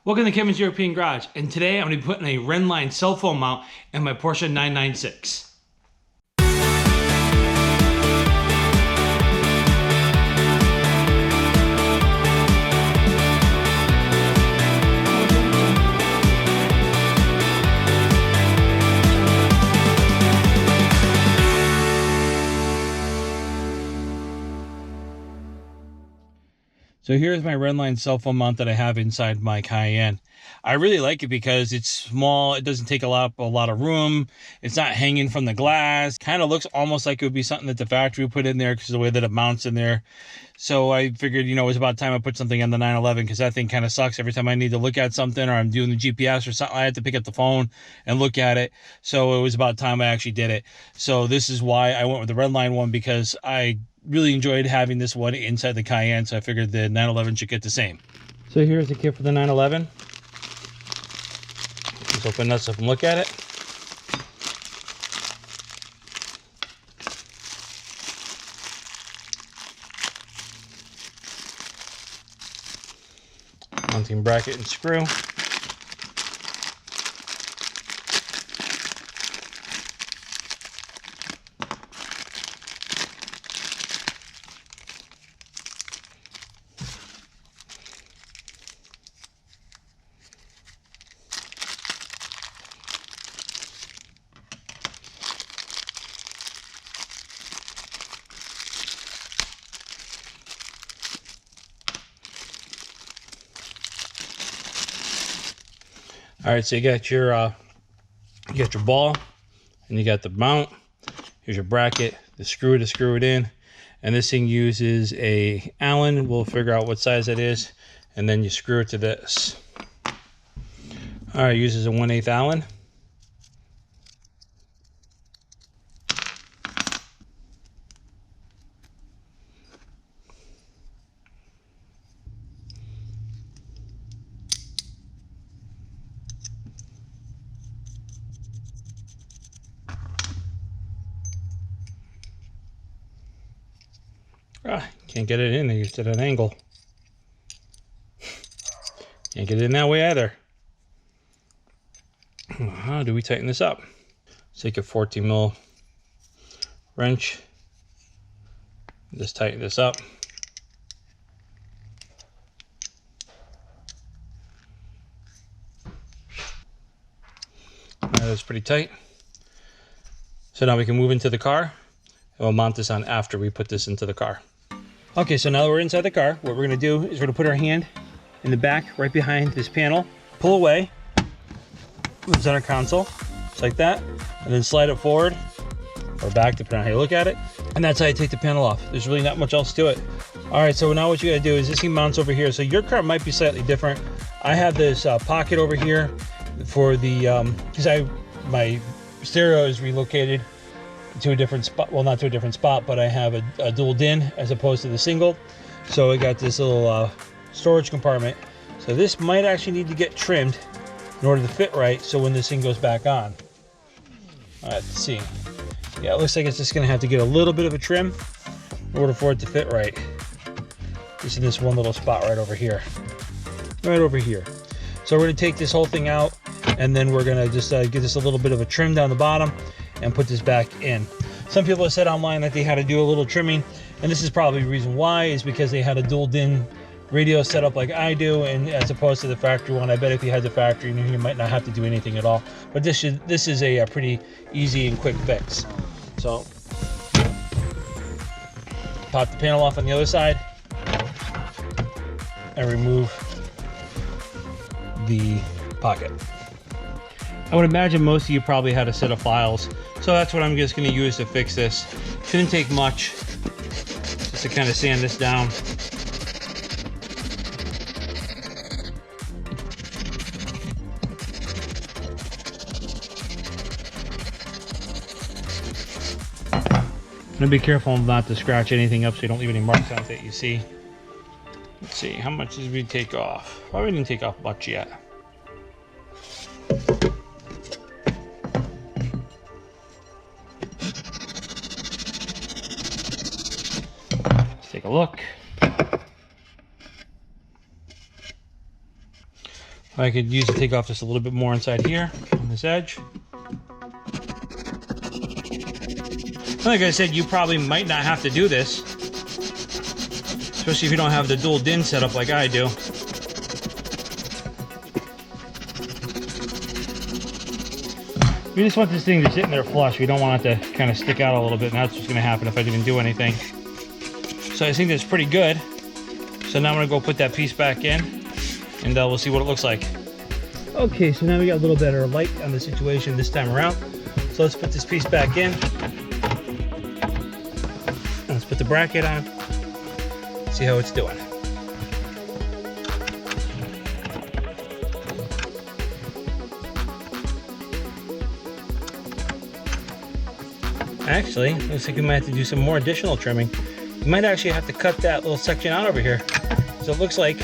Welcome to Kevin's European Garage, and today I'm going to be putting a Rennline cell phone mount in my Porsche 996. So here's my Rennline cell phone mount that I have inside my Cayenne. I really like it because it's small. It doesn't take a lot of room. It's not hanging from the glass. Kind of looks almost like it would be something that the factory put in there because of the way that it mounts in there. So I figured, it was about time I put something on the 911 because that thing kind of sucks. Every time I need to look at something or I'm doing the GPS or something, I have to pick up the phone and look at it. So it was about time I actually did it. So this is why I went with the Rennline one, because I really enjoyed having this one inside the Cayenne, so I figured the 911 should get the same. So here's the kit for the 911. Let's open this up and look at it. Mounting bracket and screw. All right, so you got your ball, and you got the mount. Here's your bracket, the screw to screw it in, and this thing uses a Allen. We'll figure out what size that is, and then you screw it to this. All right, it uses a 1/8 Allen. Can't get it in there, it's at an angle. Can't get it in that way either. How do we tighten this up? Let's take a 14 mil wrench. Just tighten this up. That's pretty tight. So now we can move into the car, and we'll mount this on after we put this into the car. Okay, so now that we're inside the car, what we're gonna do is we're gonna put our hand in the back, right behind this panel, pull away from the center console, just like that, and then slide it forward or back, depending on how you look at it. And that's how you take the panel off. There's really not much else to it. All right, so now what you gotta do is this thing mounts over here. So your car might be slightly different. I have this pocket over here for the, because my stereo is relocated to a different spot. Well, not to a different spot, but I have a dual DIN as opposed to the single. So I got this little storage compartment. So this might actually need to get trimmed in order to fit right, so when this thing goes back on. All right, let's see. Yeah, it looks like it's just gonna have to get a little bit of a trim in order for it to fit right. Just in this one little spot right over here. Right over here. So we're gonna take this whole thing out, and then we're gonna just give this a little bit of a trim down the bottom and put this back in. Some people have said online that they had to do a little trimming, and this is probably the reason why, is because they had a dual DIN radio set up like I do, and as opposed to the factory one. I bet if you had the factory, you might not have to do anything at all. But this is a pretty easy and quick fix. So pop the panel off on the other side and remove the pocket. I would imagine most of you probably had a set of files, so that's what I'm just going to use to fix this. Shouldn't take much, just to kind of sand this down. I'm going to be careful not to scratch anything up so you don't leave any marks on it that you see. Let's see, how much did we take off? Probably didn't take off much yet. Take a look. I could use to take off just a little bit more inside here on this edge. Like I said, you probably might not have to do this, especially if you don't have the dual DIN set up like I do. We just want this thing to sit in there flush. We don't want it to kind of stick out a little bit, and that's what's going to happen if I didn't do anything. So I think that's pretty good. So now I'm going to go put that piece back in, and we'll see what it looks like. Okay, so now we got a little better light on the situation this time around. So let's put this piece back in. Let's put the bracket on, see how it's doing. Actually, looks like we might have to do some more additional trimming. You might actually have to cut that little section out over here. So it looks like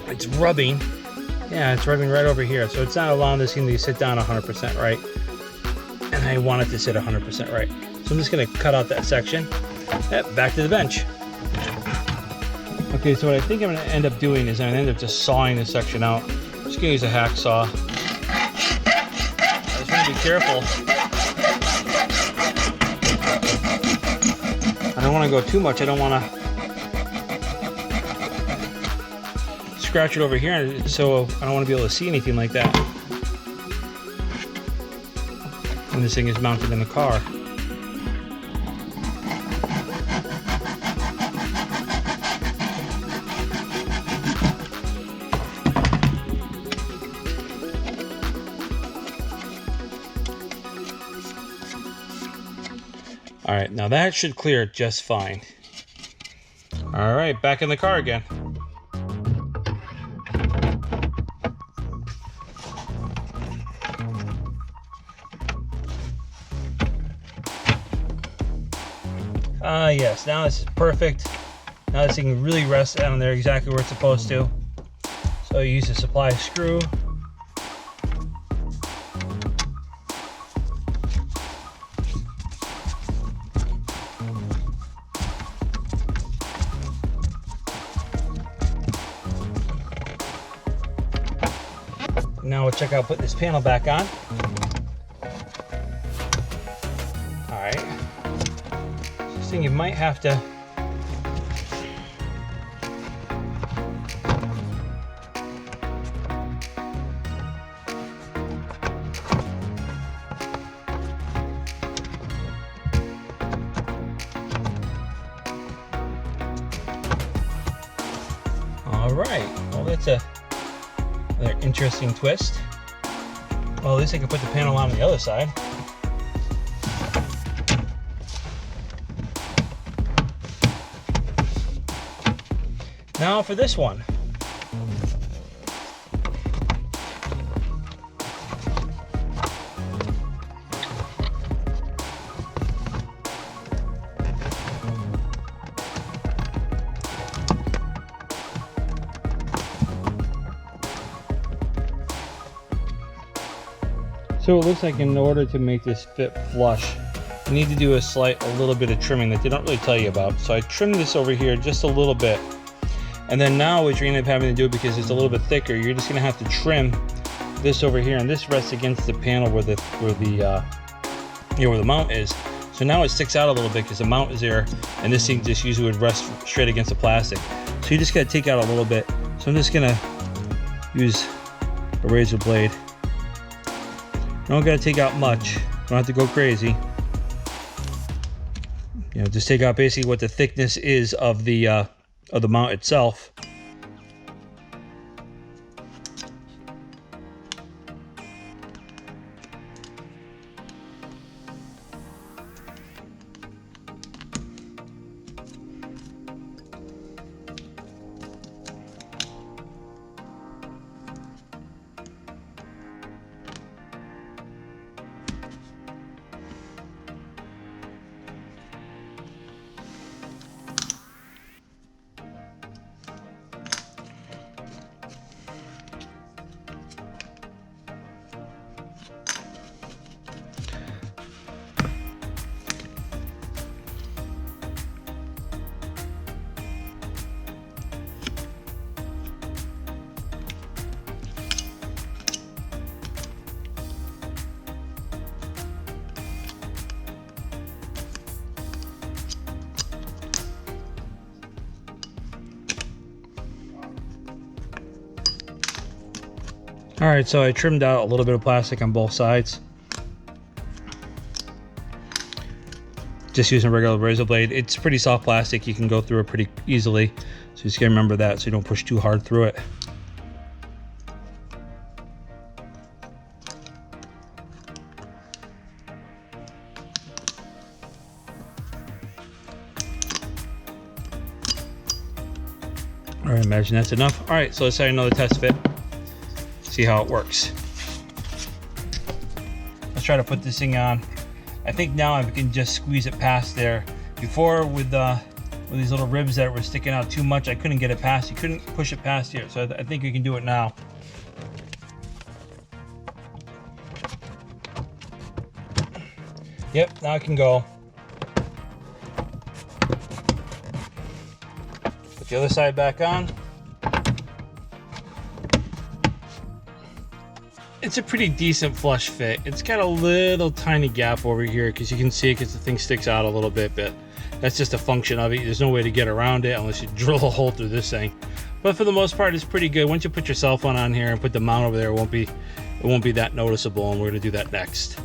it's rubbing. Yeah, it's rubbing right over here. So it's not allowing this thing to sit down 100% right. And I want it to sit 100% right. So I'm just gonna cut out that section. Yep, back to the bench. Okay, so what I think I'm gonna end up doing is I'm gonna end up just sawing this section out. I'm just gonna use a hacksaw. I just wanna be careful. I don't wanna go too much. I don't wanna scratch it over here, so I don't wanna be able to see anything like that when this thing is mounted in the car. All right, now that should clear it just fine. All right, back in the car again. Yes, now this is perfect. Now this thing can really rest down there exactly where it's supposed to. So you use a supply screw. Now we'll check out putting this panel back on. All right. This thing you might have to all right. Well, that's another interesting twist. Well, at least I can put the panel on the other side. Now for this one. So it looks like in order to make this fit flush, you need to do a little bit of trimming that they don't really tell you about. So I trimmed this over here just a little bit. And then now what you're gonna end up having to do, because it's a little bit thicker, you're just gonna have to trim this over here, and this rests against the panel where the mount is. So now it sticks out a little bit because the mount is there, and this thing just usually would rest straight against the plastic. So you just gotta take out a little bit. So I'm just gonna use a razor blade. You don't gotta take out much. Don't have to go crazy. You know, just take out basically what the thickness is of the mount itself. All right, so I trimmed out a little bit of plastic on both sides. Just using a regular razor blade. It's pretty soft plastic. You can go through it pretty easily. So just gotta remember that so you don't push too hard through it. All right, imagine that's enough. All right, so let's try another test fit. See how it works. Let's try to put this thing on. I think now I can just squeeze it past there. Before with these little ribs that were sticking out too much, I couldn't get it past. You couldn't push it past here. So I think you can do it now. Yep, now I can go. Put the other side back on. It's a pretty decent flush fit. It's got a little tiny gap over here because you can see it because the thing sticks out a little bit, but that's just a function of it. There's no way to get around it unless you drill a hole through this thing. But for the most part, it's pretty good. Once you put your cell phone on here and put the mount over there, it won't be that noticeable, and we're gonna do that next.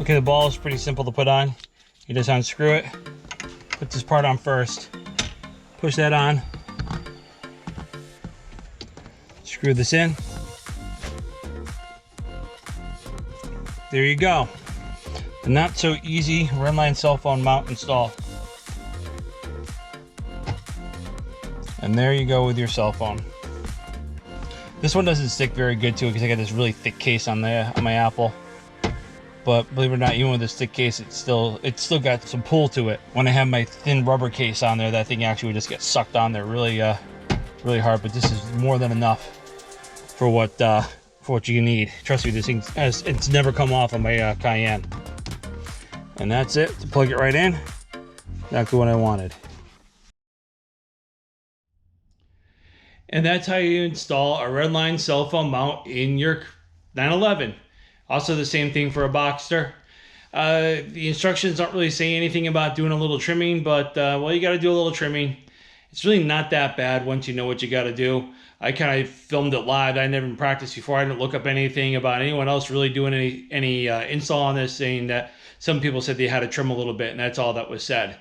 Okay, the ball is pretty simple to put on. You just unscrew it, put this part on first, push that on, screw this in. There you go. The not so easy Rennline cell phone mount install. And there you go with your cell phone. This one doesn't stick very good to it because I got this really thick case on my Apple. But believe it or not, even with this thick case, it's still got some pull to it. When I have my thin rubber case on there, that thing actually would just get sucked on there really hard. But this is more than enough for what you need. Trust me, this thing it's never come off on my Cayenne. And that's it. To plug it right in. Exactly what I wanted. And that's how you install a Rennline cell phone mount in your 911. Also the same thing for a Boxster. The instructions don't really say anything about doing a little trimming, but well, you got to do a little trimming. It's really not that bad once you know what you got to do. I kind of filmed it live. I never practiced before. I didn't look up anything about anyone else really doing any install on this, saying that some people said they had to trim a little bit, and that's all that was said.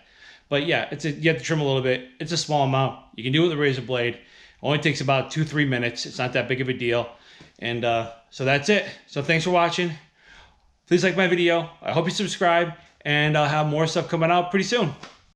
But yeah, you have to trim a little bit. It's a small amount. You can do it with a razor blade. It only takes about 2-3 minutes. It's not that big of a deal. And so that's it. So thanks for watching. Please like my video. I hope you subscribe, and I'll have more stuff coming out pretty soon.